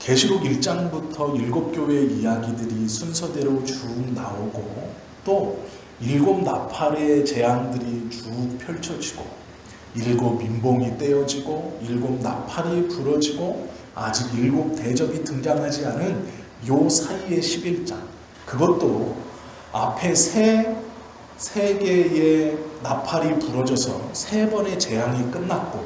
계시록 1장부터 7교회 이야기들이 순서대로 쭉 나오고 또 7 나팔의 재앙들이 쭉 펼쳐지고 7 민봉이 떼어지고 7 나팔이 부러지고 아직 7 대접이 등장하지 않은 요 사이의 11장, 그것도 앞에 세 개의 나팔이 부러져서 3번의 재앙이 끝났고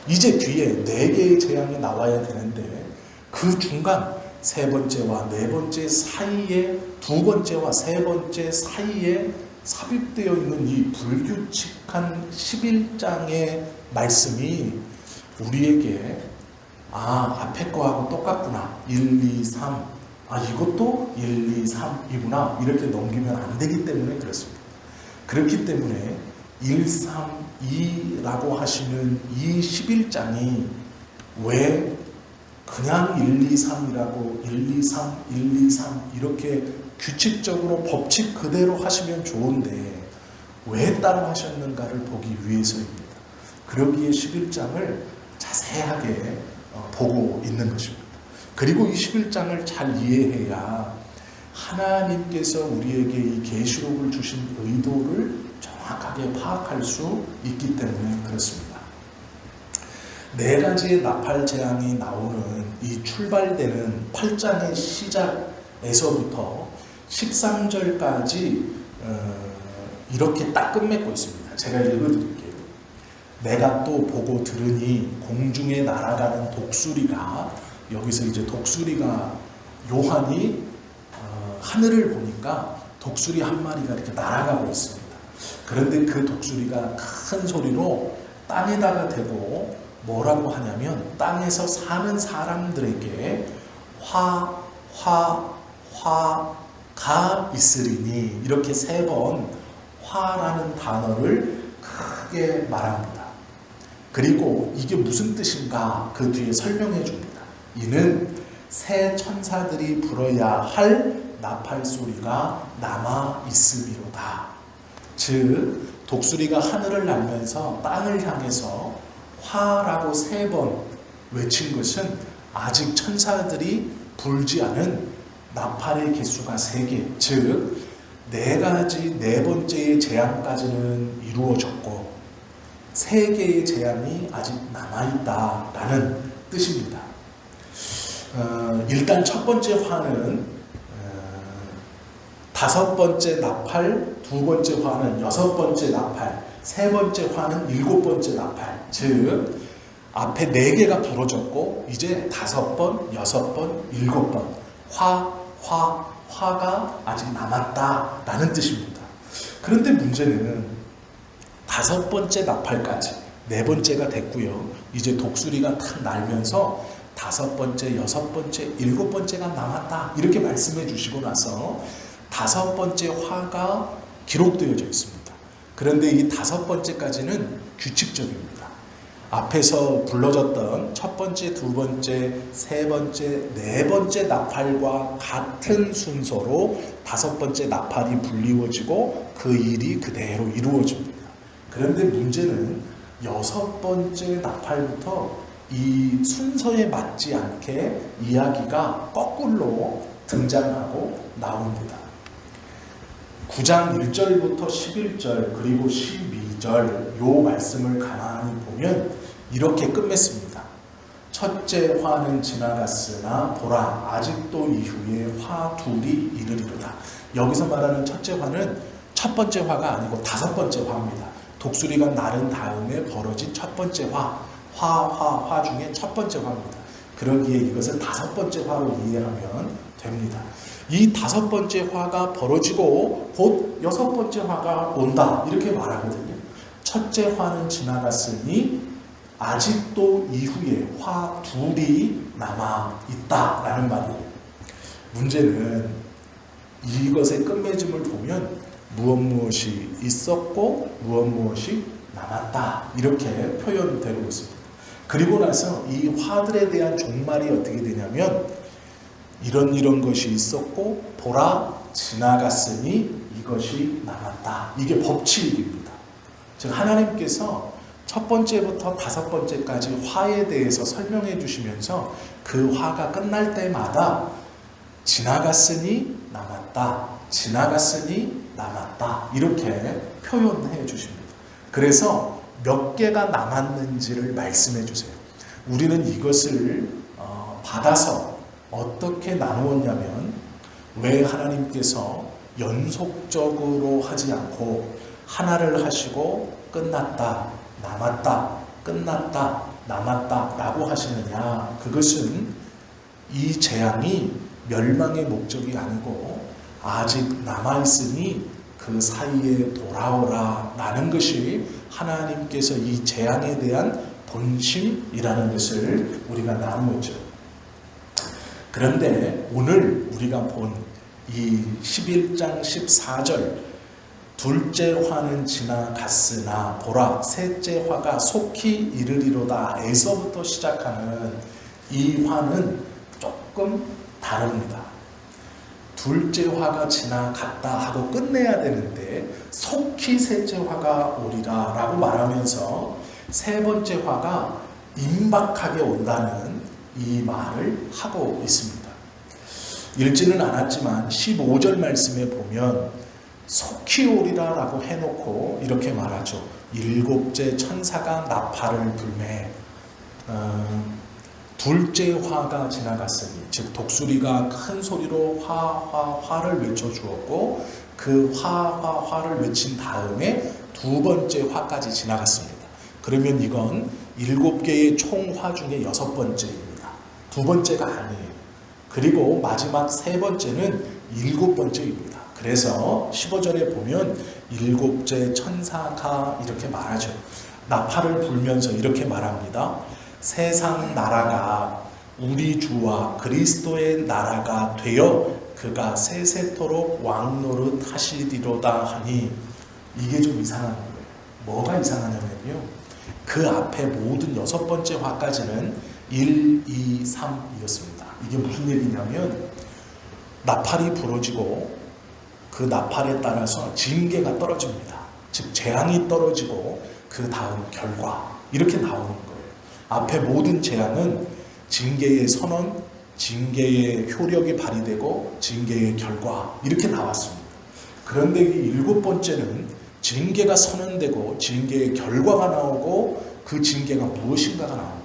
이제 뒤에 4개의 재앙이 나와야 되는데 그 중간 3번째와 4번째 사이에 2번째와 3번째 사이에 삽입되어 있는 이 불규칙한 11장의 말씀이 우리에게 앞에 거하고 똑같구나, 1, 2, 3, 이것도 1, 2, 3이구나 이렇게 넘기면 안 되기 때문에 그렇습니다. 그렇기 때문에 1, 3, 2라고 하시는 이 11장이 왜 그냥 1, 2, 3이라고 1, 2, 3, 1, 2, 3 이렇게 규칙적으로 법칙 그대로 하시면 좋은데 왜 따로 하셨는가를 보기 위해서입니다. 그러기에 11장을 자세하게 보고 있는 것입니다. 그리고 이 11장을 잘 이해해야 하나님께서 우리에게 이 계시록을 주신 의도를 정확하게 파악할 수 있기 때문에 그렇습니다. 4가지의 나팔 재앙이 나오는 이 출발되는 8장의 시작에서부터 13절까지 이렇게 딱 끝맺고 있습니다. 제가 읽어드릴게요. 내가 또 보고 들으니 공중에 날아가는 독수리가, 여기서 이제 독수리가 요한이 하늘을 보니까 독수리 한 마리가 이렇게 날아가고 있습니다. 그런데 그 독수리가 큰 소리로 땅에다가 대고 뭐라고 하냐면 땅에서 사는 사람들에게 화가 있으리니, 이렇게 3번 화라는 단어를 크게 말합니다. 그리고 이게 무슨 뜻인가 그 뒤에 설명해 줍니다. 이는 새 천사들이 불어야 할 나팔 소리가 남아 있음이로다. 즉 독수리가 하늘을 날면서 땅을 향해서 화라고 3번 외친 것은 아직 천사들이 불지 않은 나팔의 개수가 3개, 즉 4가지 4번째의 재앙까지는 이루어졌고 3개의 재앙이 아직 남아있다라는 뜻입니다. 일단 첫 번째 화는 5번째 나팔, 2번째 화는 6번째 나팔, 3번째 화는 7번째 나팔, 즉 앞에 4개가 부러졌고 이제 5번, 6번, 7번 화가 아직 남았다라는 뜻입니다. 그런데 문제는 5번째 나팔까지 4번째가 됐고요. 이제 독수리가 탁 날면서 5번째, 6번째, 7번째가 남았다 이렇게 말씀해 주시고 나서 5번째 화가 기록되어져 있습니다. 그런데 이 5번째까지는 규칙적입니다. 앞에서 불러졌던 첫 번째, 2번째, 3번째, 4번째 나팔과 같은 순서로 5번째 나팔이 불리워지고 그 일이 그대로 이루어집니다. 그런데 문제는 6번째 나팔부터 이 순서에 맞지 않게 이야기가 거꾸로 등장하고 나옵니다. 9장 1절부터 11절 그리고 12절 요 말씀을 가만히 보면 이렇게 끝맺습니다. 첫째 화는 지나갔으나 보라 아직도 이후에 화 둘이 이르리로다. 여기서 말하는 첫째 화는 첫 번째 화가 아니고 5번째 화입니다. 독수리가 날은 다음에 벌어진 첫 번째 화 중에 첫 번째 화입니다. 그러기에 이것을 5번째 화로 이해하면 됩니다. 이 5번째 화가 벌어지고 곧 6번째 화가 온다 이렇게 말하거든요. 첫째 화는 지나갔으니 아직도 이후에 화 둘이 남아있다라는 말이에요. 문제는 이것의 끝맺음을 보면 무엇이 있었고 무엇이 남았다 이렇게 표현되고 있습니다. 그리고 나서 이 화들에 대한 종말이 어떻게 되냐면 이런 것이 있었고 보라 지나갔으니 이것이 남았다. 이게 법칙입니다. 즉 하나님께서 첫 번째부터 다섯 번째까지 화에 대해서 설명해 주시면서 그 화가 끝날 때마다 지나갔으니 남았다, 지나갔으니 남았다 이렇게 표현해 주십니다. 그래서 몇 개가 남았는지를 말씀해 주세요. 우리는 이것을 받아서 어떻게 나누었냐면, 왜 하나님께서 연속적으로 하지 않고 하나를 하시고 끝났다, 남았다, 끝났다, 남았다 라고 하시느냐. 그것은 이 재앙이 멸망의 목적이 아니고 아직 남아있으니 그 사이에 돌아오라 라는 것이 하나님께서 이 재앙에 대한 본심이라는 것을 우리가 나누었죠. 그런데 오늘 우리가 본 이 11장 14절, 둘째 화는 지나갔으나 보라 셋째 화가 속히 이르리로다 에서부터 시작하는 이 화는 조금 다릅니다. 둘째 화가 지나갔다 하고 끝내야 되는데 속히 셋째 화가 오리라 라고 말하면서 세 번째 화가 임박하게 온다는 이 말을 하고 있습니다. 읽지는 않았지만 15절 말씀에 보면 속히 오리라 라고 해놓고 이렇게 말하죠. 일곱째 천사가 나팔을 불매. 둘째 화가 지나갔으니, 즉 독수리가 큰 소리로 화를 외쳐주었고 그 화를 외친 다음에 두 번째 화까지 지나갔습니다. 그러면 이건 7개의 총화 중에 6번째입니다. 두 번째가 아니에요. 그리고 마지막 세 번째는 7번째입니다. 그래서 15절에 보면 일곱째 천사가 이렇게 말하죠. 나팔을 불면서 이렇게 말합니다. 세상 나라가 우리 주와 그리스도의 나라가 되어 그가 세세토록 왕노릇 하시리로다 하니, 이게 좀 이상한 거예요. 뭐가 이상하냐면요, 그 앞에 모든 6번째 화까지는 1, 2, 3이었습니다. 이게 무슨 얘기냐면 나팔이 부러지고 그 나팔에 따라서 징계가 떨어집니다. 즉 재앙이 떨어지고 그 다음 결과 이렇게 나오는 거예요. 앞에 모든 재앙은 징계의 선언, 징계의 효력이 발휘되고 징계의 결과 이렇게 나왔습니다. 그런데 이 7번째는 징계가 선언되고 징계의 결과가 나오고 그 징계가 무엇인가가 나옵니다.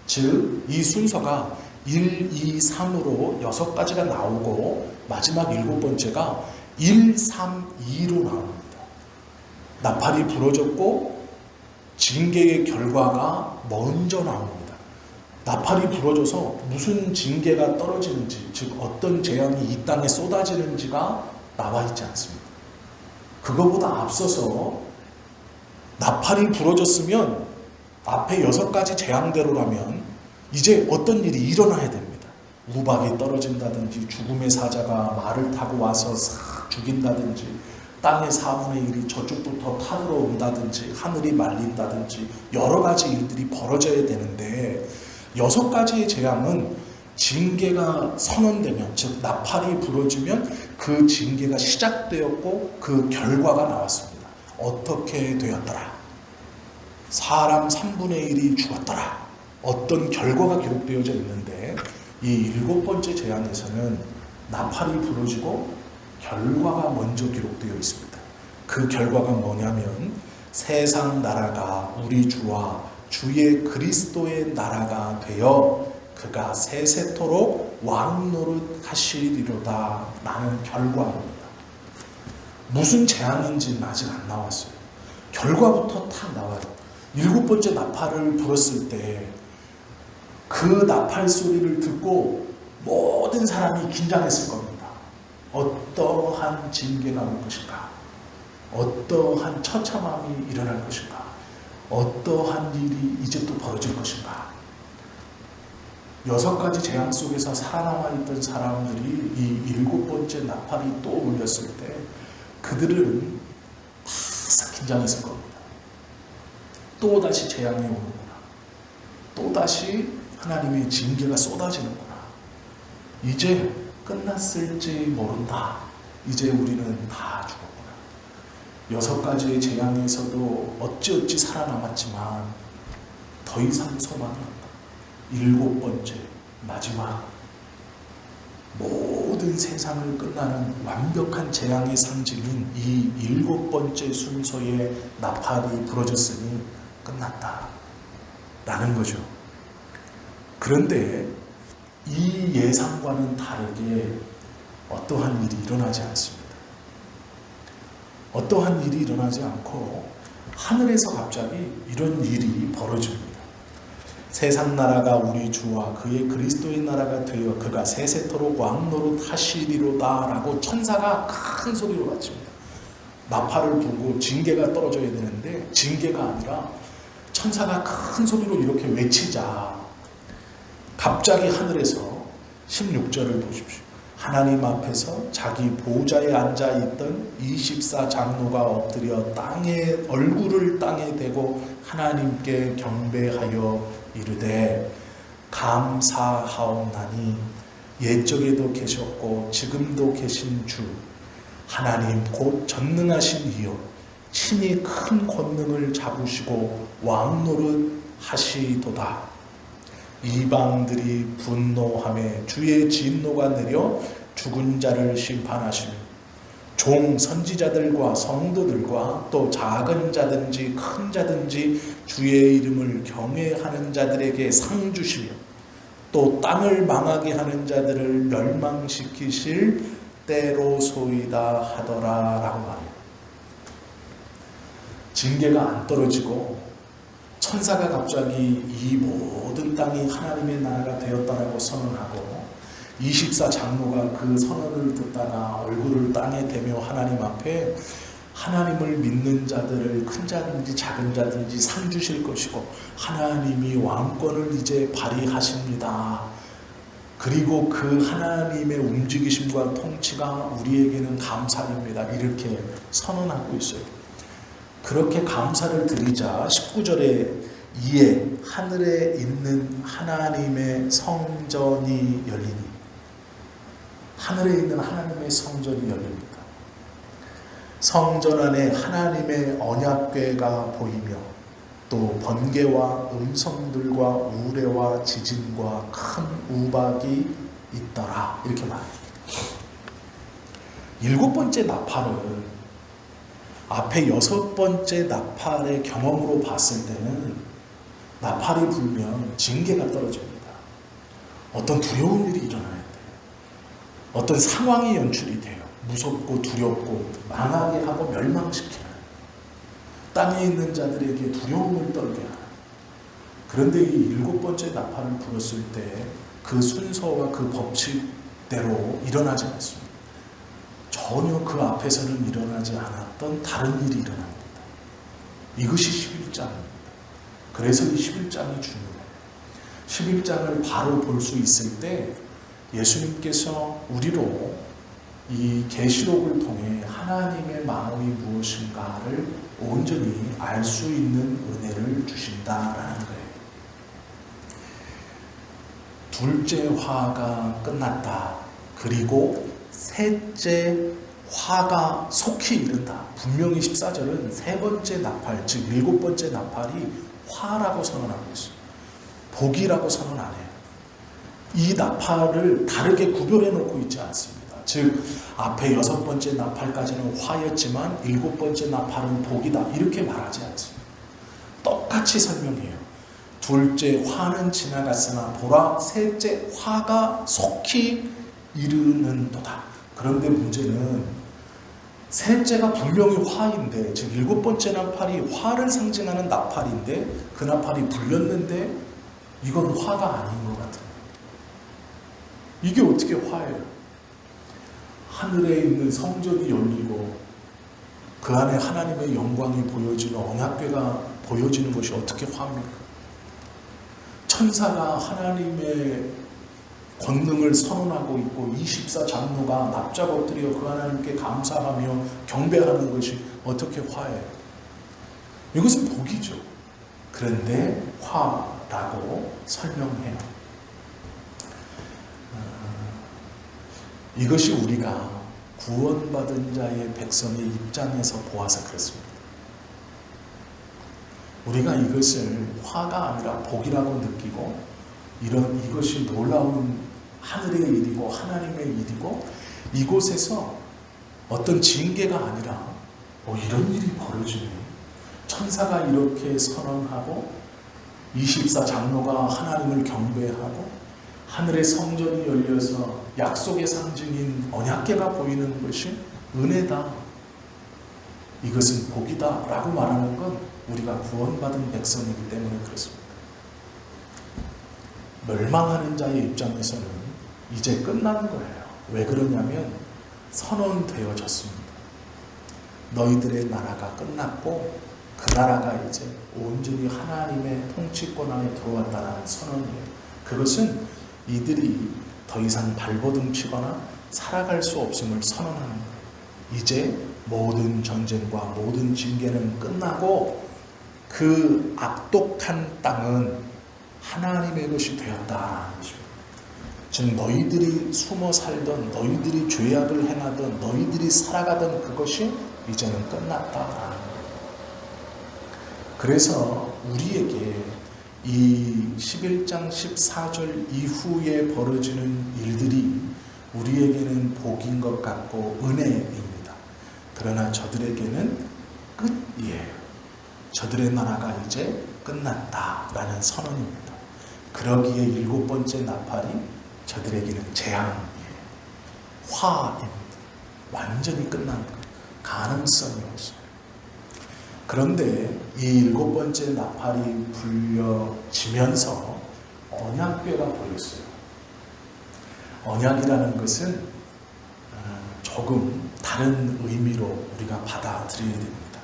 즉 이 순서가 1, 2, 3으로 6가지가 나오고 마지막 7번째가 1, 3, 2로 나옵니다. 나팔이 부러졌고 징계의 결과가 먼저 나옵니다. 나팔이 부러져서 무슨 징계가 떨어지는지, 즉 어떤 재앙이 이 땅에 쏟아지는지가 나와 있지 않습니다. 그거보다 앞서서 나팔이 부러졌으면 앞에 6가지 재앙대로라면 이제 어떤 일이 일어나야 됩니다. 우박이 떨어진다든지, 죽음의 사자가 말을 타고 와서 싹 죽인다든지, 땅의 4분의 1이 저쪽부터 타들어온다든지, 하늘이 말린다든지 여러 가지 일들이 벌어져야 되는데 6가지의 재앙은 징계가 선언되면, 즉 나팔이 부러지면 그 징계가 시작되었고 그 결과가 나왔습니다. 어떻게 되었더라? 사람 3분의 1이 죽었더라. 어떤 결과가 기록되어져 있는데 이 7번째 재앙에서는 나팔이 부러지고 결과가 먼저 기록되어 있습니다. 그 결과가 뭐냐면 세상 나라가 우리 주와 주의 그리스도의 나라가 되어 그가 세세토록 왕노릇 하시리로다 라는 결과입니다. 무슨 재앙인지는 아직 안 나왔어요. 결과부터 탁 나와요. 7번째 나팔을 불었을 때 그 나팔 소리를 듣고 모든 사람이 긴장했을 겁니다. 어떠한 징계가 올 것인가? 어떠한 처참함이 일어날 것인가? 어떠한 일이 이제 또 벌어질 것인가? 6가지 재앙 속에서 살아남아 있던 사람들이 이 7번째 나팔이 또 울렸을 때 그들은 바싹 긴장했을 겁니다. 또다시 재앙이 오는구나. 또다시 하나님의 징계가 쏟아지는구나. 이제 끝났을지 모른다. 이제 우리는 다 죽었구나. 6가지의 재앙에서도 어찌어찌 살아남았지만 더 이상 소망이 없다. 7번째, 마지막, 모든 세상을 끝나는 완벽한 재앙의 상징인 이 7번째 순서의 나팔이 부러졌으니 끝났다 라는 거죠. 그런데 이 예상과는 다르게 어떠한 일이 일어나지 않습니다. 어떠한 일이 일어나지 않고 하늘에서 갑자기 이런 일이 벌어집니다. 세상 나라가 우리 주와 그의 그리스도의 나라가 되어 그가 세세토록 왕노릇 하시리로다 라고 천사가 큰 소리로 외칩니다. 나팔을 불고 징계가 떨어져야 되는데 징계가 아니라 천사가 큰 소리로 이렇게 외치자 갑자기 하늘에서 16절을 보십시오. 하나님 앞에서 자기 보좌에 앉아있던 24장로가 엎드려 얼굴을 땅에 대고 하나님께 경배하여 이르되 감사하옵나니 옛적에도 계셨고 지금도 계신 주 하나님 곧 전능하신 이여 친히 큰 권능을 잡으시고 왕노릇 하시도다. 이방들이 분노하며 주의 진노가 내려 죽은 자를 심판하시며 종 선지자들과 성도들과 또 작은 자든지 큰 자든지 주의 이름을 경외하는 자들에게 상 주시며 또 땅을 망하게 하는 자들을 멸망시키실 때로소이다 하더라 라고 말해요. 징계가 안 떨어지고 천사가 갑자기 이 모든 땅이 하나님의 나라가 되었다라고 선언하고 24장로가 그 선언을 듣다가 얼굴을 땅에 대며 하나님 앞에 하나님을 믿는 자들을 큰 자든지 작은 자든지 상 주실 것이고 하나님이 왕권을 이제 발휘하십니다. 그리고 그 하나님의 움직이심과 통치가 우리에게는 감사입니다. 이렇게 선언하고 있어요. 그렇게 감사를 드리자 19절에 이에 하늘에 있는 하나님의 성전이 열리니 하늘에 있는 하나님의 성전이 열립니다. 성전 안에 하나님의 언약궤가 보이며 또 번개와 음성들과 우레와 지진과 큰 우박이 있더라 이렇게 말해요. 7번째 나팔은 앞에 6번째 나팔의 경험으로 봤을 때는 나팔이 불면 징계가 떨어집니다. 어떤 두려운 일이 일어나야 돼요. 어떤 상황이 연출이 돼요. 무섭고 두렵고 망하게 하고 멸망시키는 땅에 있는 자들에게 두려움을 떨게 하는 그런데 이 7번째 나팔을 불었을 때 그 순서와 그 법칙대로 일어나지 않습니다. 전혀 그 앞에서는 일어나지 않았던 다른 일이 일어납니다. 이것이 11장입니다. 그래서 이 11장이 중요해요. 11장을 바로 볼 수 있을 때 예수님께서 우리로 이 계시록을 통해 하나님의 마음이 무엇인가를 온전히 알 수 있는 은혜를 주신다라는 거예요. 둘째 화가 끝났다. 그리고 셋째 화가 속히 이른다. 분명히 14절은 세 번째 나팔, 즉 7번째 나팔이 화라고 선언하고 있어요. 복이라고 선언 안 해요. 이 나팔을 다르게 구별해 놓고 있지 않습니다. 즉 앞에 6번째 나팔까지는 화였지만 7번째 나팔은 복이다 이렇게 말하지 않습니다. 똑같이 설명해요. 둘째 화는 지나갔으나 보라 셋째 화가 속히 이르는도다. 그런데 문제는 셋째가 분명히 화인데 즉 7번째 나팔이 화를 상징하는 나팔인데 그 나팔이 불렸는데 이건 화가 아닌 것 같아요. 이게 어떻게 화예요? 하늘에 있는 성전이 열리고 그 안에 하나님의 영광이 보여지는 언약궤가 보여지는 것이 어떻게 화입니까? 천사가 하나님의 권능을 선언하고 있고 24장로가 납작 엎드려 그 하나님께 감사하며 경배하는 것이 어떻게 화예요? 이것은 복이죠. 그런데 화라고 설명해요. 이것이 우리가 구원받은 자의 백성의 입장에서 보아서 그렇습니다. 우리가 이것을 화가 아니라 복이라고 느끼고 이것이 놀라운 하늘의 일이고 하나님의 일이고 이곳에서 어떤 징계가 아니라 이런 일이 벌어지네. 천사가 이렇게 선언하고 24장로가 하나님을 경배하고 하늘의 성전이 열려서 약속의 상징인 언약궤가 보이는 것이 은혜다. 이것은 복이다 라고 말하는 건 우리가 구원받은 백성이기 때문에 그렇습니다. 멸망하는 자의 입장에서는 이제 끝나는 거예요. 왜 그러냐면 선언되어졌습니다. 너희들의 나라가 끝났고 그 나라가 이제 온전히 하나님의 통치권 안에 들어왔다는 선언이에요. 그것은 이들이 더 이상 발버둥 치거나 살아갈 수 없음을 선언하는 거예요. 이제 모든 전쟁과 모든 징계는 끝나고 그 악독한 땅은 하나님의 것이 되었다는 것입니다. 즉 너희들이 숨어 살던 너희들이 죄악을 행하던 너희들이 살아가던 그것이 이제는 끝났다라는 거예요. 그래서 우리에게 이 11장 14절 이후에 벌어지는 일들이 우리에게는 복인 것 같고 은혜입니다. 그러나 저들에게는 끝이에요. 저들의 나라가 이제 끝났다라는 선언입니다. 그러기에 일곱 번째 나팔이 저들에게는 재앙이에요. 화입니다. 완전히 끝난 것. 가능성이 없어요. 그런데 이 일곱 번째 나팔이 불려지면서 언약궤가 보였어요. 언약이라는 것은 조금 다른 의미로 우리가 받아들여야 됩니다.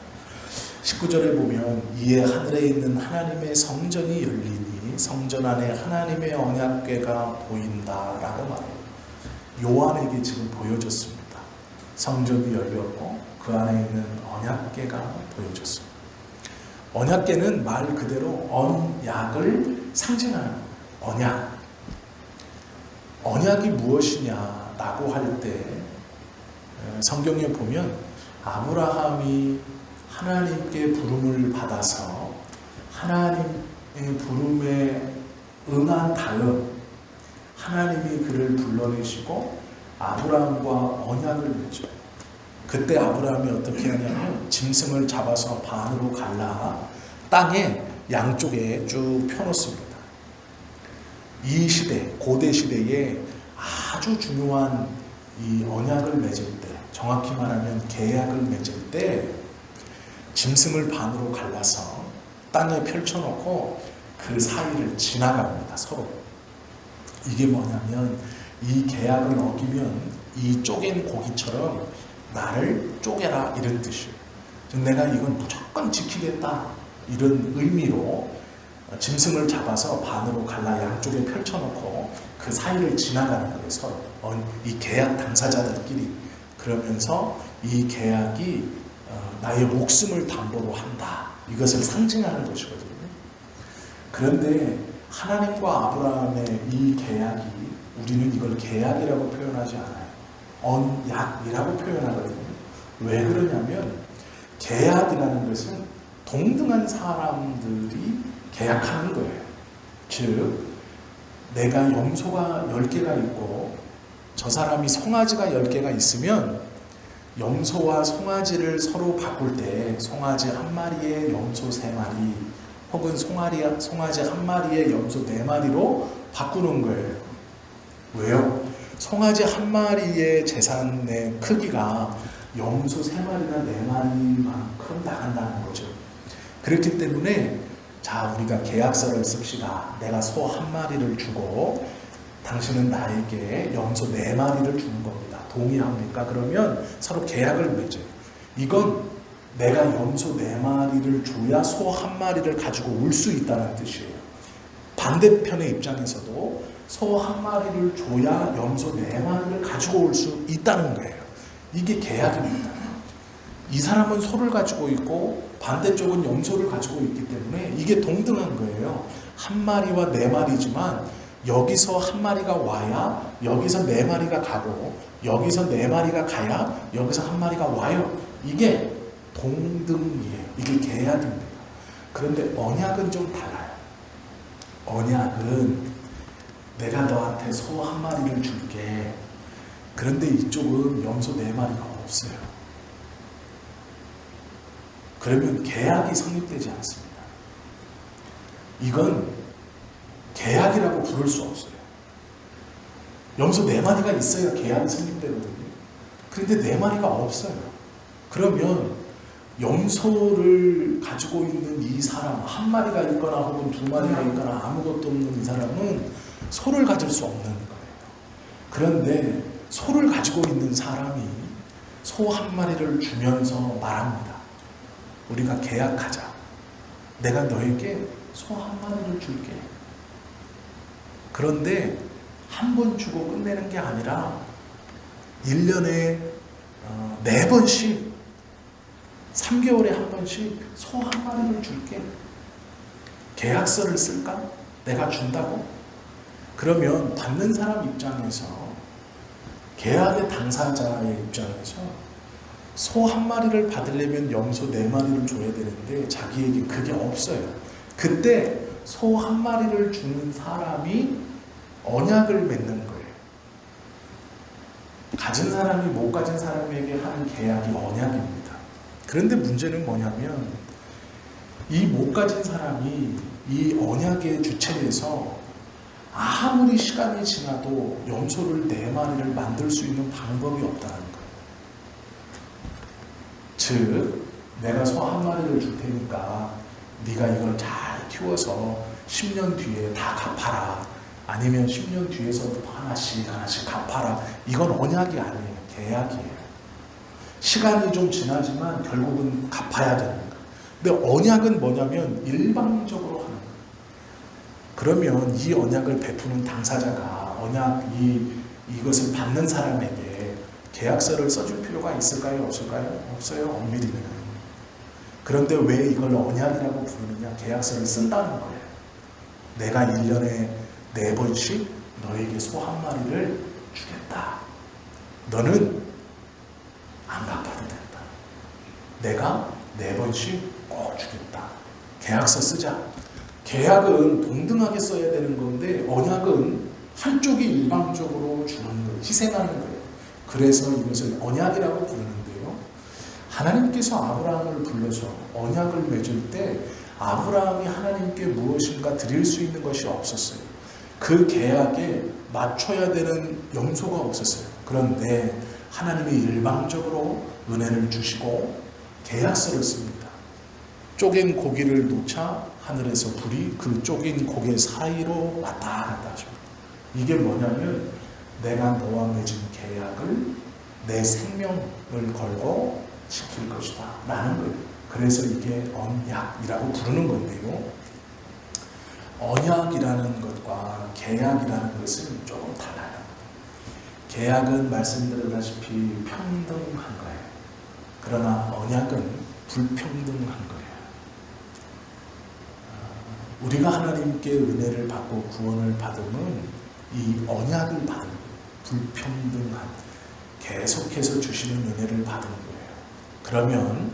19절에 보면 이에 하늘에 있는 하나님의 성전이 열리니 성전 안에 하나님의 언약궤가 보인다라고 말해요. 요한에게 지금 보여졌습니다. 성전이 열렸고 그 안에 있는 언약궤가 보여졌습니다. 언약궤는 말 그대로 언약을 상징하는 거예요. 언약이 무엇이냐라고 할 때 성경에 보면 아브라함이 하나님께 부름을 받아서 하나님의 부름에 응한 다음 하나님이 그를 불러내시고 아브라함과 언약을 맺어요. 그때 아브라함이 어떻게 하냐면 짐승을 잡아서 반으로 갈라 땅에 양쪽에 쭉 펴놓습니다. 이 시대, 고대 시대에 아주 중요한 이 언약을 맺을 때, 정확히 말하면 계약을 맺을 때 짐승을 반으로 갈라서 땅에 펼쳐놓고 그 사이를 지나갑니다. 서로. 이게 뭐냐면 이 계약을 어기면 이 쪼갠 고기처럼 나를 쪼개라 이런 뜻이에요. 즉 내가 이건 무조건 지키겠다 이런 의미로 짐승을 잡아서 반으로 갈라 양쪽에 펼쳐놓고 그 사이를 지나가는 거예요. 서로 이 계약 당사자들끼리. 그러면서 이 계약이 나의 목숨을 담보로 한다. 이것을 상징하는 것이거든요. 그런데 하나님과 아브라함의 이 계약이 우리는 이걸 계약이라고 표현하지 않아요. 언약이라고 표현하거든요. 왜 그러냐면 계약이라는 것은 동등한 사람들이 계약하는 거예요. 즉 내가 염소가 10개가 있고 저 사람이 송아지가 10개가 있으면 염소와 송아지를 서로 바꿀 때 송아지 한 마리에 염소 3마리 혹은 송아지 한 마리에 염소 4마리로 바꾸는 거예요. 왜요? 송아지 한 마리의 재산의 크기가 염소 3마리나 4마리만큼 나간다는 거죠. 그렇기 때문에 자 우리가 계약서를 씁시다. 내가 소 한 마리를 주고 당신은 나에게 염소 4마리를 주는 겁니다. 동의합니까? 그러면 서로 계약을 맺어요. 이건 내가 염소 4마리를 줘야 소 한 마리를 가지고 올 수 있다는 뜻이에요. 반대편의 입장에서도 소 한 마리를 줘야 염소 4마리를 가지고 올 수 있다는 거예요. 이게 계약입니다. 이 사람은 소를 가지고 있고 반대쪽은 염소를 가지고 있기 때문에 이게 동등한 거예요. 한 마리와 4마리지만 여기서 한 마리가 와야 여기서 네 마리가 가고 여기서 네 마리가 가야 여기서 한 마리가 와요. 이게 동등이에요. 이게 계약입니다. 그런데 언약은 좀 달라요. 언약은 내가 너한테 소 한 마리를 줄게. 그런데 이쪽은 염소 네 마리가 없어요. 그러면 계약이 성립되지 않습니다. 이건 계약이라고 부를 수 없어요. 염소 네 마리가 있어야 계약이 성립되거든요. 그런데 네 마리가 없어요. 그러면 염소를 가지고 있는 이 사람, 한 마리가 있거나 혹은 두 마리가 있거나 아무것도 없는 이 사람은 소를 가질 수 없는 거예요. 그런데 소를 가지고 있는 사람이 소 한 마리를 주면서 말합니다. 우리가 계약하자. 내가 너에게 소 한 마리를 줄게. 그런데 한 번 주고 끝내는 게 아니라 1년에 4번씩 3개월에 한 번씩 소 한 마리를 줄게. 계약서를 쓸까? 내가 준다고? 그러면 받는 사람 입장에서, 계약의 당사자의 입장에서 소 한 마리를 받으려면 염소 4마리를 줘야 되는데 자기에게 그게 없어요. 그때 소 한 마리를 주는 사람이 언약을 맺는 거예요. 가진 사람이 못 가진 사람에게 하는 계약이 언약입니다. 그런데 문제는 뭐냐면 이 못 가진 사람이 이 언약의 주체에서 아무리 시간이 지나도 염소를 4마리를 만들 수 있는 방법이 없다는 거예요. 즉, 내가 소 한 마리를 줄 테니까 네가 이걸 잘 키워서 10년 뒤에 다 갚아라. 아니면 10년 뒤에서도 하나씩 갚아라. 이건 언약이 아니에요. 계약이에요. 시간이 좀 지나지만 결국은 갚아야 되는 거예요. 근데 언약은 뭐냐면 일방적으로 하는 거예요. 그러면 이 언약을 베푸는 당사자가 이것을 받는 사람에게 계약서를 써줄 필요가 있을까요? 없을까요? 없어요. 엄밀히는. 그런데 왜 이걸 언약이라고 부르느냐? 계약서를 쓴다는 거예요. 내가 1년에 4번씩 너에게 소 한 마리를 주겠다. 너는 안 갚아도 된다. 내가 4번씩 꼭 주겠다. 계약서 쓰자. 계약은 동등하게 써야 되는 건데 언약은 한쪽이 일방적으로 주는 거예요. 희생하는 거예요. 그래서 이것을 언약이라고 부르는데요. 하나님께서 아브라함을 불러서 언약을 맺을 때 아브라함이 하나님께 무엇인가 드릴 수 있는 것이 없었어요. 그 계약에 맞춰야 되는 염소가 없었어요. 그런데 하나님이 일방적으로 은혜를 주시고 계약서를 씁니다. 쪼갠 고기를 놓자 하늘에서 불이 그 쪼갠 고개 사이로 왔다 갔다 하십니다. 이게 뭐냐면 내가 너와 맺은 계약을 내 생명을 걸고 지킬 것이다 라는 거예요. 그래서 이게 언약이라고 부르는 건데요. 언약이라는 것과 계약이라는 것은 조금 달라요. 계약은 말씀드렸다시피 평등한 거예요. 그러나 언약은 불평등한 거예요. 우리가 하나님께 은혜를 받고 구원을 받으면 이 언약을 받은 거예요. 불평등한, 계속해서 주시는 은혜를 받은 거예요. 그러면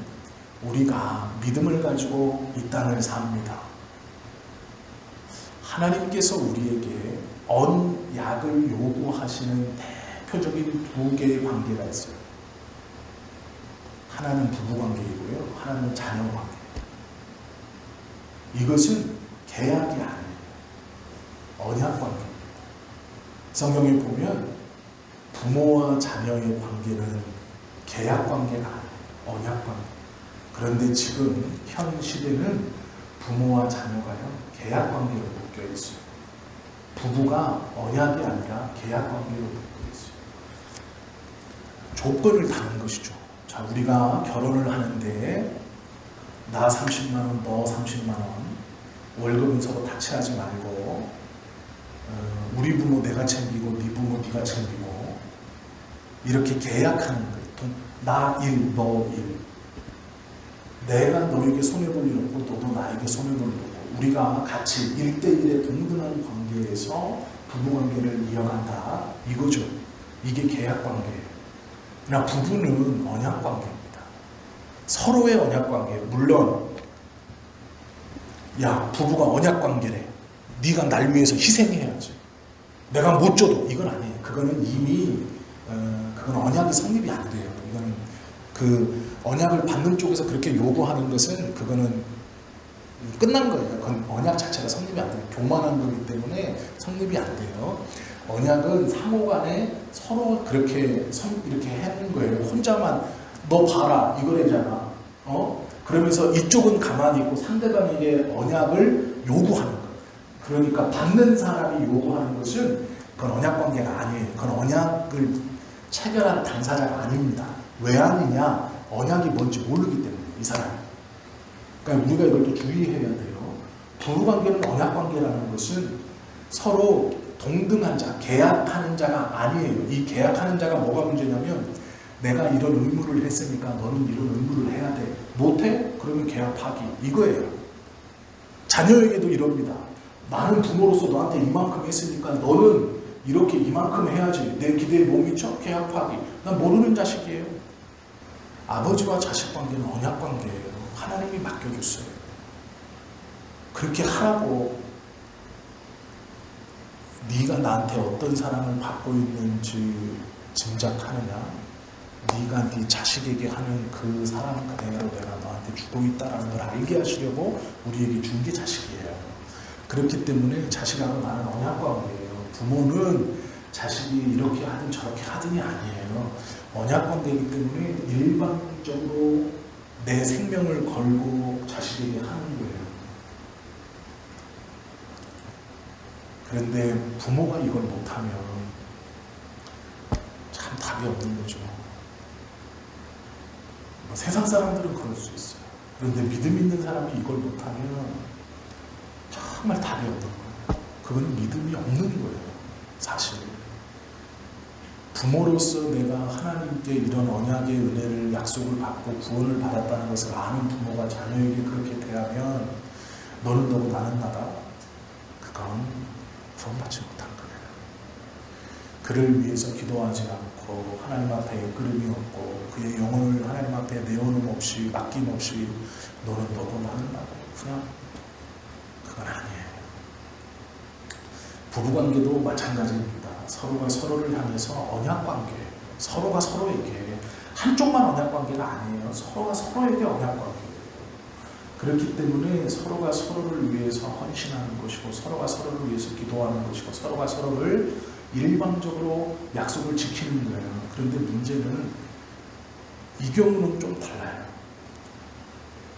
우리가 믿음을 가지고 이 땅을 삽니다. 하나님께서 우리에게 언약을 요구하시는 대표적인 2개의 관계가 있어요. 하나는 부부관계이고요. 하나는 자녀관계. 이것은 계약이 아니에요. 언약관계입니다. 성경에 보면 부모와 자녀의 관계는 계약관계가 아니에요. 언약관계. 그런데 지금 현 시대는 부모와 자녀가요 계약관계로 묶여 있어요. 부부가 언약이 아니라 계약관계로 묶여 있어요. 조건을 다는 것이죠. 자, 우리가 결혼을 하는데 나 30만 원, 너 30만 원, 월급은 서로 타치하지 말고 우리 부모 내가 챙기고 네 부모 네가 챙기고 이렇게 계약하는 거예요. 나 1, 너 1. 내가 너에게 손해볼 일 없고 너도 나에게 손해볼 일 없고 우리가 같이 1대1의 동등한 관계에서 부부관계를 이어간다 이거죠. 이게 계약관계예요. 그러나 부부는 언약관계입니다. 서로의 언약관계예요. 물론 야 부부가 언약관계래. 네가 날 위해서 희생해야지. 내가 못 줘도 이건 아니에요. 그거는 이미 그건 언약이 성립이 안 돼요. 이건 그 언약을 받는 쪽에서 그렇게 요구하는 것은 그거는 끝난 거예요. 그건 언약 자체가 성립이 안 돼요. 교만한 거기 때문에 성립이 안 돼요. 언약은 상호간에 서로 그렇게 이렇게 하는 거예요. 혼자만 너 봐라 이거래잖아. 그러면서 이쪽은 가만히 있고 상대방에게 언약을 요구하는 거예요. 그러니까 받는 사람이 요구하는 것은 그건 언약 관계가 아니에요. 그건 언약을 체결한 당사자가 아닙니다. 왜 아니냐? 언약이 뭔지 모르기 때문에 이 사람이. 그러니까 우리가 이걸 또 주의해야 돼요. 부부관계는 언약관계라는 것은 서로 동등한 자, 계약하는 자가 아니에요. 이 계약하는 자가 뭐가 문제냐면 내가 이런 의무를 했으니까 너는 이런 의무를 해야 돼. 못해? 그러면 계약 파기. 이거예요. 자녀에게도 이럽니다. 나는 부모로서 너한테 이만큼 했으니까 너는 이렇게 이만큼 해야지. 내 기대에 못 미쳐? 계약 파기. 난 모르는 자식이에요. 아버지와 자식 관계는 언약 관계예요. 하나님이 맡겨줬어요. 그렇게 하라고 네가 나한테 어떤 사랑을 받고 있는지 짐작하느냐? 네가 네 자식에게 하는 그 사랑 그대로 내가 너한테 주고 있다는 걸 알게 하시려고 우리에게 준 게 자식이에요. 그렇기 때문에 자식하고 나는 언약 관계예요. 부모는 자식이 이렇게 하든 저렇게 하든이 아니에요. 언약 관계이기 때문에 일방적으로 내 생명을 걸고 자식에게 하는 거예요. 그런데 부모가 이걸 못하면 참 답이 없는 거죠. 세상 사람들은 그럴 수 있어요. 그런데 믿음 있는 사람이 이걸 못하면 정말 답이 없는 거예요. 그건 믿음이 없는 거예요. 사실 부모로서 내가 하나님께 이런 언약의 은혜를 약속을 받고 구원을 받았다는 것을 아는 부모가 자녀에게 그렇게 대하면 너는 너고 나는 나다. 그건 구원받지 못한 거예요. 그를 위해서 기도하지 않고 하나님 앞에 이끌음이 없고 그의 영혼을 하나님 앞에 내어놓음 없이 맡김 없이 너는 너고 나는 나고 그냥 그건 아니에요. 부부관계도 마찬가지입니다. 서로가 서로를 향해서 언약관계예요. 서로가 서로에게 한쪽만 언약관계가 아니에요. 서로가 서로에게 언약관계예요. 그렇기 때문에 서로가 서로를 위해서 헌신하는 것이고 서로가 서로를 위해서 기도하는 것이고 서로가 서로를 일방적으로 약속을 지키는 거예요. 그런데 문제는 이 경우는 좀 달라요.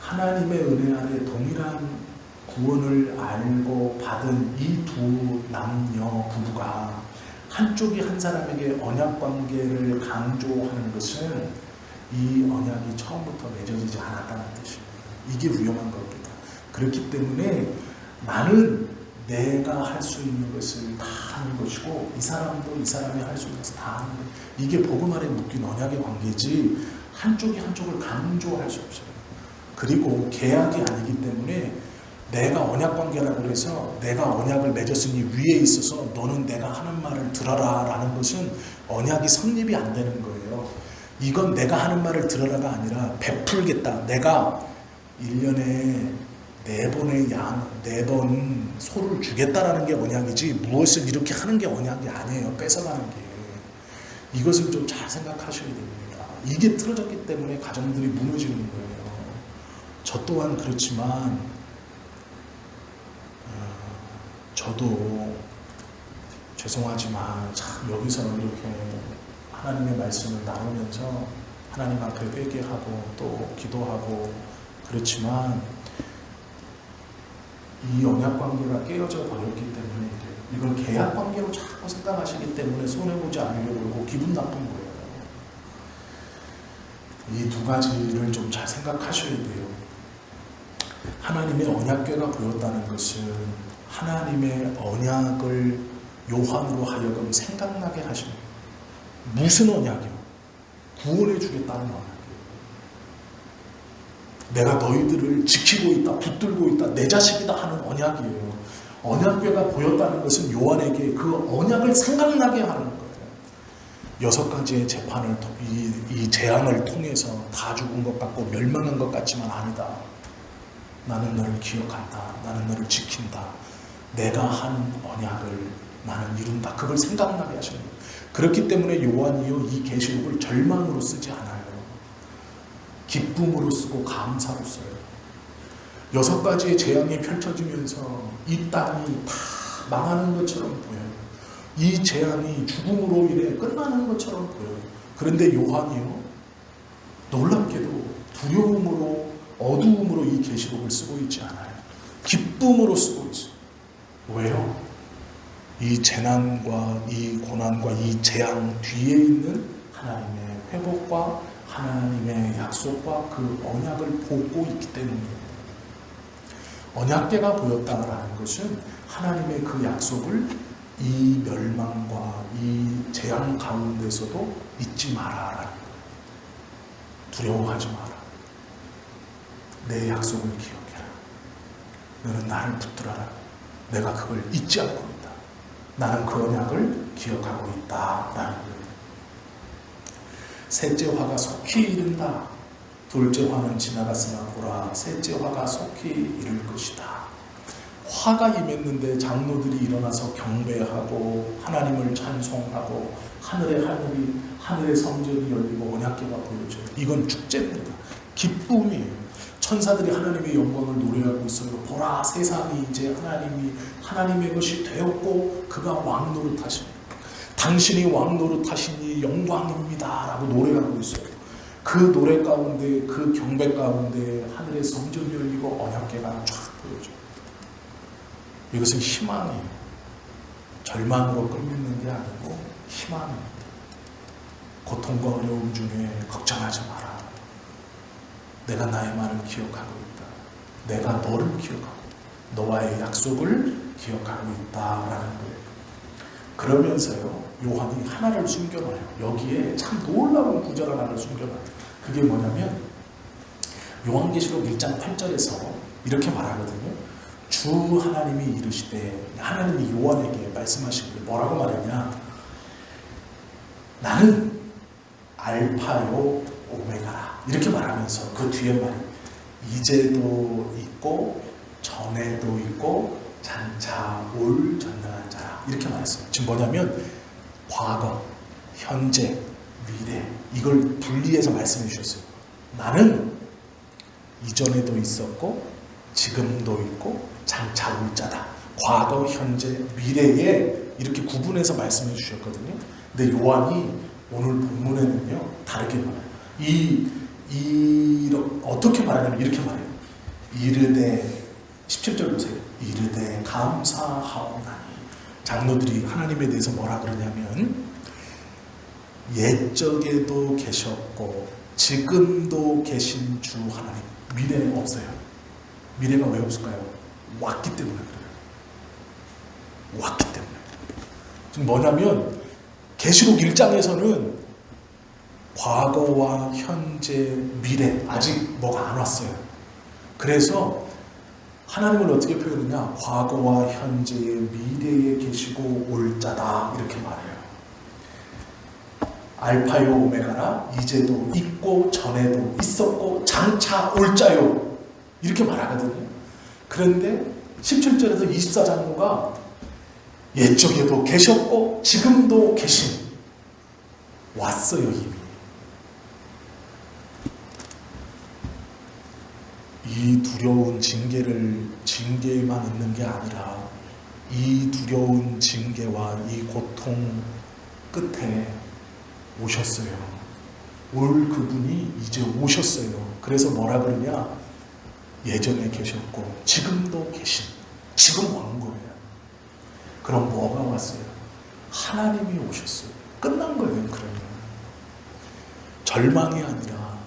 하나님의 은혜 아래 동일한 구원을 알고 받은 이 두 남녀 부부가 한쪽이 한 사람에게 언약관계를 강조하는 것은 이 언약이 처음부터 맺어지지 않았다는 뜻이에요. 이게 위험한 겁니다. 그렇기 때문에 나는 내가 할 수 있는 것을 다 하는 것이고 이 사람도 이 사람이 할 수 있는 것을 다 하는 것. 이게 복음 안에 묶인 언약의 관계지 한쪽이 한쪽을 강조할 수 없어요. 그리고 계약이 아니기 때문에 내가 언약관계라고 해서 내가 언약을 맺었으니 위에 있어서 너는 내가 하는 말을 들어라 라는 것은 언약이 성립이 안 되는 거예요. 이건 내가 하는 말을 들어라가 아니라 베풀겠다. 내가 1년에 4번 소를 주겠다라는 게 언약이지 무엇을 이렇게 하는 게 언약이 아니에요. 뺏어가는 게. 이것을 좀 잘 생각하셔야 됩니다. 이게 틀어졌기 때문에 가정들이 무너지는 거예요. 저 또한 그렇지만 저도 죄송하지만 참 여기서 이렇게 하나님의 말씀을 나누면서 하나님 앞에 회개하고 또 기도하고 그렇지만 이 언약관계가 깨어져 버렸기 때문에 이걸 계약관계로 자꾸 생각하시기 때문에 손해보지 않으려고 그러고 기분 나쁜 거예요. 이 두 가지를 좀 잘 생각하셔야 돼요. 하나님의 언약궤가 보였다는 것은 하나님의 언약을 요한으로 하여금 생각나게 하십니다. 무슨 언약이요? 구원해 주겠다는 언약이에요. 내가 너희들을 지키고 있다, 붙들고 있다, 내 자식이다 하는 언약이에요. 언약궤가 보였다는 것은 요한에게 그 언약을 생각나게 하는 거예요. 6가지의 재판을 이 재앙을 통해서 다 죽은 것 같고 멸망한 것 같지만 아니다. 나는 너를 기억한다. 나는 너를 지킨다. 내가 한 언약을 나는 이룬다. 그걸 생각나게 하시는 거예요. 그렇기 때문에 요한이요 이 계시록을 절망으로 쓰지 않아요. 기쁨으로 쓰고 감사로 써요. 6가지의 재앙이 펼쳐지면서 이 땅이 다 망하는 것처럼 보여요. 이 재앙이 죽음으로 인해 끝나는 것처럼 보여요. 그런데 요한이요 놀랍게도 두려움으로 어두움으로 이 계시록을 쓰고 있지 않아요. 기쁨으로 쓰고 있어요. 왜요? 이 재난과 이 고난과 이 재앙 뒤에 있는 하나님의 회복과 하나님의 약속과 그 언약을 보고 있기 때문이에요. 언약궤가 보였다라는 것은 하나님의 그 약속을 이 멸망과 이 재앙 가운데서도 잊지 마라. 두려워하지 마라. 내 약속을 기억해라. 너는 나를 붙들어라. 내가 그걸 잊지 않고 있다. 나는 그 언약을 기억하고 있다라는 거예요. 셋째 화가 속히 이른다. 둘째 화는 지나갔으나 보라. 셋째 화가 속히 이를 것이다. 화가 임했는데 장로들이 일어나서 경배하고 하나님을 찬송하고 하늘의 성전이 열리고 언약궤가 보여져요. 이건 축제입니다. 기쁨이에요. 천사들이 하나님의 영광을 노래하고 있어요. 보라, 세상이 이제 하나님의 것이 되었고 그가 왕 노릇하시니 당신이 왕 노릇하시니 영광입니다 라고 노래하고 있어요. 그 노래 가운데 그 경배 가운데 하늘의 성전이 열리고 언약궤가 쫙 보여져요. 이것은 희망이에요. 절망으로 끝맺는 게 아니고 희망입니다. 고통과 어려움 중에 걱정하지 마라. 내가 나의 말을 기억하고 있다. 내가 너를 기억하고 있다. 너와의 약속을 기억하고 있다라는 거예요. 그러면서요 요한이 하나를 숨겨놔요. 여기에 참 놀라운 구절 하나를 숨겨놔요. 그게 뭐냐면 요한계시록 1장 8절에서 이렇게 말하거든요. 주 하나님이 이르시되, 하나님이 요한에게 말씀하신 게 뭐라고 말했냐? 나는 알파요 오메가라. 이렇게 말하면서 그 뒤에 말이 이제도 있고 전에도 있고 장차 올 전능한 자라. 이렇게 말했어요. 지금 뭐냐면 과거, 현재, 미래 이걸 분리해서 말씀해 주셨어요. 나는 이전에도 있었고 지금도 있고 장차 올 자다. 과거, 현재, 미래에 이렇게 구분해서 말씀해 주셨거든요. 근데 요한이 오늘 본문에는요 다르게 말해요. 어떻게 말하냐면 이렇게 말해요. 이르되 17절 보세요. 이르되 감사하오나니. 장로들이 하나님에 대해서 뭐라 그러냐면 옛적에도 계셨고 지금도 계신 주 하나님. 미래는 없어요. 미래가 왜 없을까요? 왔기 때문에 그래요. 왔기 때문에. 지금 뭐냐면 계시록 1장에서는 과거와 현재, 미래 아직 뭐가 안 왔어요. 그래서 하나님을 어떻게 표현하냐? 과거와 현재, 미래에 계시고 올 자다 이렇게 말해요. 알파요 오메가라. 이제도 있고 전에도 있었고 장차 올 자요. 이렇게 말하거든요. 그런데 17절에서 24장로가 옛적에도 계셨고 지금도 계신, 왔어요. 이미. 이 두려운 징계만 있는 게 아니라 이 두려운 징계와 이 고통 끝에 오셨어요. 올 그분이 이제 오셨어요. 그래서 뭐라 그러냐? 예전에 계셨고 지금도 계신, 지금 온 거예요. 그럼 뭐가 왔어요? 하나님이 오셨어요. 끝난 거예요. 그러면 절망이 아니라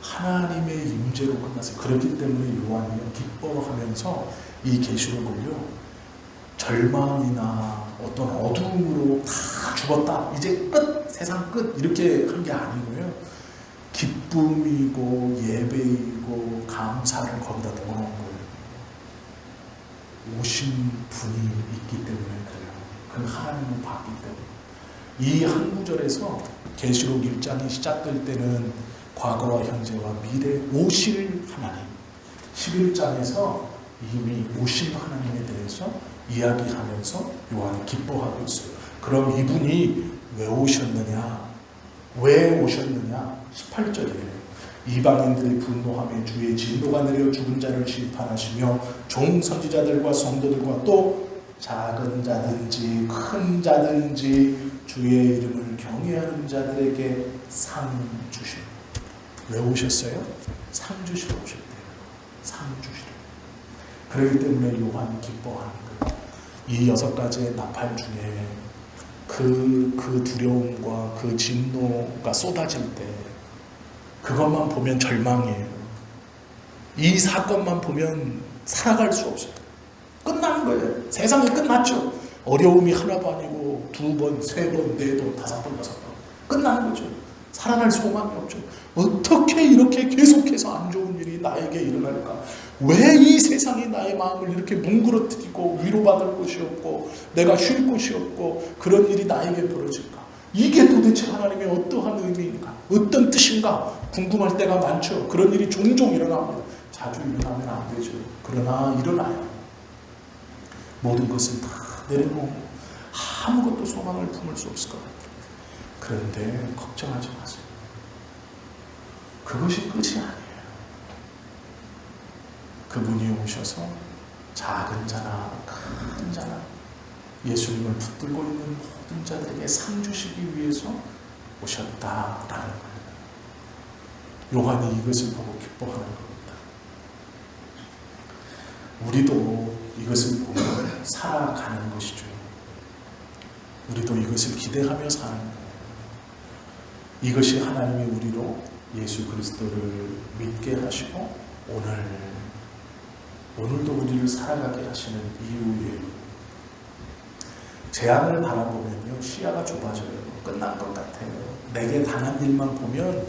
하나님의 임재로 끝났어요. 그렇기 때문에 요한이 기뻐하면서 이 계시록을요 절망이나 어떤 어두움으로 다 죽었다, 이제 끝, 세상 끝 이렇게 한 게 아니고요 기쁨이고 예배이고 감사를 거기다 넣어놓은 거예요. 오신 분이 있기 때문에 그래요. 그 하나님을 봤기 때문에. 이 한 구절에서 계시록 1장이 시작될 때는 과거와 현재와 미래 오실 하나님, 11장에서 이미 오신 하나님에 대해서 이야기하면서 요한이 기뻐하고 있어요. 그럼 이분이 왜 오셨느냐? 왜 오셨느냐? 18절이에요. 이방인들이 분노하며 주의 진노가 내려 죽은 자를 심판하시며 종 선지자들과 성도들과 또 작은 자든지 큰 자든지 주의 이름을 경외하는 자들에게 상 주시고. 왜 오셨어요? 상 주시러 오셨대요. 상 주시러. 그렇기 때문에 요한이 기뻐하는 거예요. 이 6가지의 나팔 중에 그 두려움과 그 진노가 쏟아질 때 그것만 보면 절망이에요. 이 사건만 보면 살아갈 수 없어요. 끝나는 거예요. 세상이 끝났죠. 어려움이 하나도 아니고 2번, 3번, 4번, 5번, 6번 끝나는 거죠. 살아날 소망이 없죠. 어떻게 이렇게 계속해서 안 좋은 일이 나에게 일어날까? 왜 이 세상이 나의 마음을 이렇게 뭉그러뜨리고 위로받을 곳이 없고 내가 쉴 곳이 없고 그런 일이 나에게 벌어질까? 이게 도대체 하나님의 어떠한 의미인가? 어떤 뜻인가? 궁금할 때가 많죠. 그런 일이 종종 일어납니다. 자주 일어나면 안 되죠. 그러나 일어나요. 모든 것을 다 내려놓으면 아무것도 소망을 품을 수 없을 것 같아요. 그런데 걱정하지 마세요. 그것이 끝이 아니에요. 그분이 오셔서 작은 자나 큰 자나 예수님을 붙들고 있는 모든 자들에게 상 주시기 위해서 오셨다라는 거예요. 요한이 이것을 보고 기뻐하는 겁니다. 우리도 이것을 보며 살아가는 것이죠. 우리도 이것을 기대하며 사는 거예요. 이것이 하나님이 우리로 예수 그리스도를 믿게 하시고 오늘도 우리를 살아가게 하시는 이유예요. 재앙을 바라보면요, 시야가 좁아져요. 끝난 것 같아요. 내게 당한 일만 보면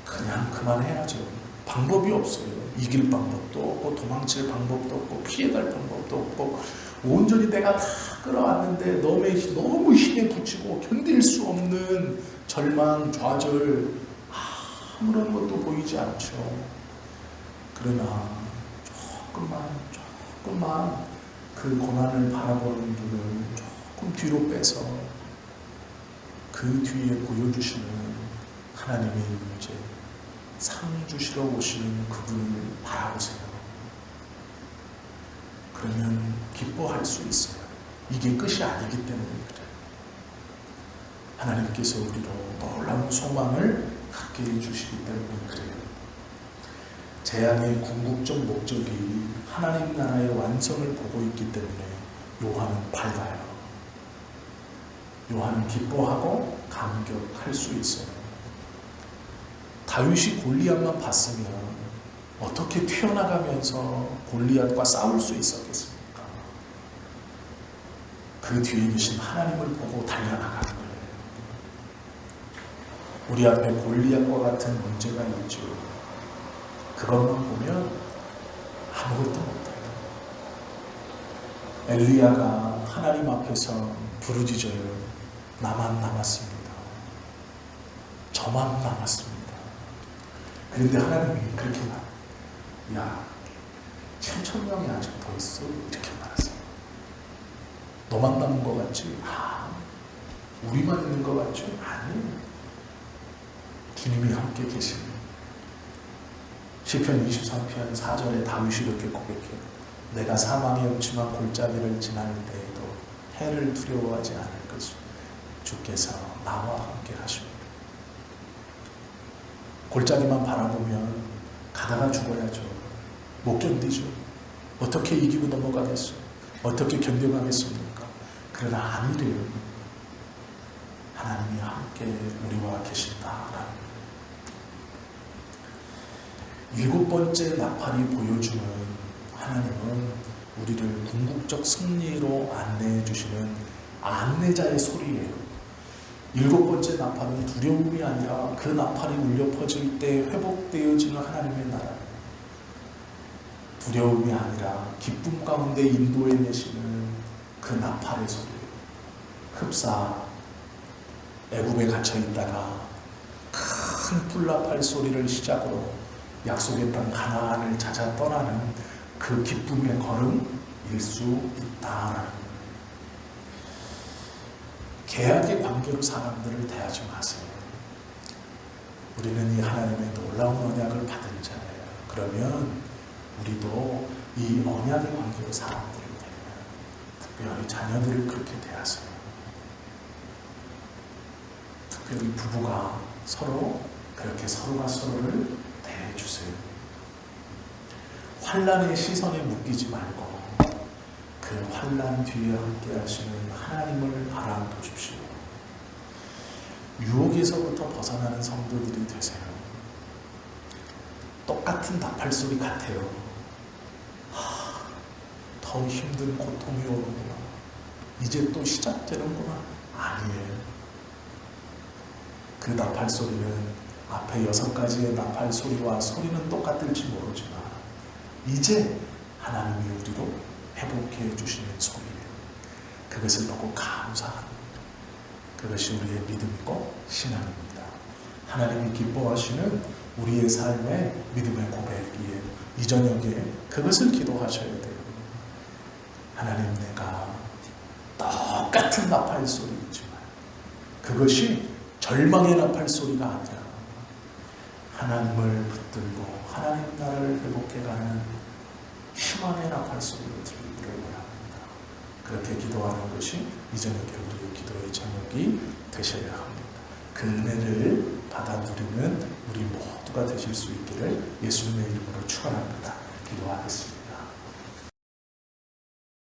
그냥 그만해야죠. 방법이 없어요. 이길 방법도 없고 도망칠 방법도 없고 피해갈 방법도 없고 온전히 내가 다 끌어왔는데 너무 힘에 부치고 견딜 수 없는 절망, 좌절, 아무런 것도 보이지 않죠. 그러나 조금만 그 고난을 바라보는 눈을 조금 뒤로 빼서 그 뒤에 보여주시는 하나님의 이제 상 주시러 오시는 그분을 바라보세요. 그러면 기뻐할 수 있어요. 이게 끝이 아니기 때문에 그래요. 하나님께서 우리로 놀라운 소망을 갖게 해주시기 때문에 그래요. 재앙의 궁극적 목적이 하나님 나라의 완성을 보고 있기 때문에 요한은 밝아요. 요한은 기뻐하고 감격할 수 있어요. 다윗이 골리앗만 봤으면 어떻게 튀어나가면서 골리앗과 싸울 수 있었겠습니까? 그 뒤에 계신 하나님을 보고 달려나가는 거예요. 우리 앞에 골리앗과 같은 문제가 있죠. 그것만 보면 아무것도 못해요. 엘리야가 하나님 앞에서 부르짖어요. 나만 남았습니다. 저만 남았습니다. 그런데 하나님이 그렇게 말해요. 야, 7,000명이 아직 더 있어. 이렇게 말했어요. 너만 남은 것 같지? 우리만 있는 것 같죠? 아니에요. 주님이 함께 계십니다. 시편 23편 4절에 다윗이 이렇게 고백해요. 내가 사망의 음침한 골짜기를 지날 때에도 해를 두려워하지 않을 것을 주께서 나와 함께 하십니다. 골짜기만 바라보면 가다가 죽어야죠. 못 견디죠. 어떻게 이기고 넘어가겠어요? 어떻게 견뎌가겠습니까? 그러나 아니래요. 하나님이 함께 우리와 계신다라는 7번째 나팔이 보여주는 하나님은 우리를 궁극적 승리로 안내해 주시는 안내자의 소리예요. 7번째 나팔은 두려움이 아니라 그 나팔이 울려 퍼질 때 회복되어지는 하나님의 나라. 두려움이 아니라 기쁨 가운데 인도해 내시는 그 나팔의 소리. 흡사 애굽에 갇혀 있다가 큰 뿔나팔 소리를 시작으로 약속의 땅 가나안을 찾아 떠나는 그 기쁨의 걸음일 수 있다라는 거예요. 계약의 관계로 사람들을 대하지 마세요. 우리는 이 하나님의 놀라운 언약을 받은 자예요. 그러면 우리도 이 언약의 관계로 사람들을 대하면 특별히 자녀들을 그렇게 대하세요. 특별히 부부가 서로 그렇게 서로가 서로를 대해주세요. 환난의 시선에 묶이지 말고 그 환난 뒤에 함께 하시는 하나님을 바라보십시오. 유혹에서부터 벗어나는 성도들이 되세요. 똑같은 나팔소리 같아요. 더 힘든 고통이 오는구나. 이제 또 시작되는구나. 아니에요. 그 나팔소리는 앞에 6가지의 나팔소리와 소리는 똑같을지 모르지만 이제 하나님이 우리로 회복해 주시는 소리예요. 그것을 보고 감사합니다. 그것이 우리의 믿음이고 신앙입니다. 하나님이 기뻐하시는 우리의 삶의 믿음의 고백이에요. 이 저녁에 그것을 기도하셔야 돼요. 하나님, 내가 똑같은 나팔 소리이지만 그것이 절망의 나팔 소리가 아니라 하나님을 붙들고 하나님 나라를 회복해가는 희망의 나팔 소리를 들리기를 원합니다. 그렇게 기도하는 것이 이 저녁에 우리의 기도의 제목이 되셔야 합니다. 그 은혜를 받아 누리는 우리 모두가 되실 수 있기를 예수님의 이름으로 축원합니다. 기도하겠습니다.